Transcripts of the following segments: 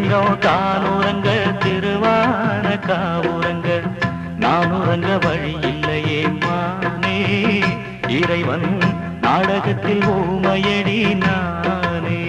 ஸ்ரீரங்கம் தானுரங்க திருவான காவுரங்க நானுரங்க வழி இல்லையே மானே இறைவன் நாடகத்தில் ஊமையடி நானே.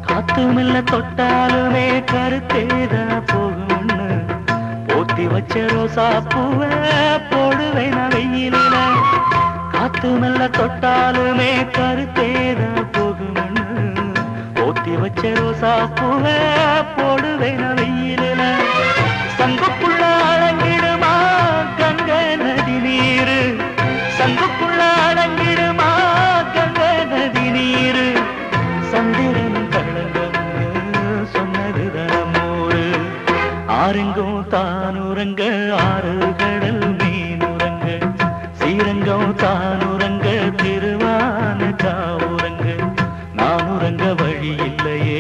காத்துமில்ல தொட்டாலுமே கருத்தேதா போகும்னு போத்தி வச்ச ரோசா பூவ போடுவேன் வெயில. காத்துமில்ல தொட்டாலுமே கருத்தேதா போகும்னு போத்தி வச்ச ரோசா பூவ போடுவேன் வெயில. சங்குக்குள்ள அடங்கிடுமா கங்க நதி நீரு, சங்குக்குள்ள அடங்கிடுமா கங்க நதி நீரு. சந்திரன் ஆரெங்கும் தானுரங்க ஆறு கடல் மீனுரங்க ஸ்ரீரங்கம் தானுரங்க திருவான காவுரங்க நானுரங்க வழி இல்லையே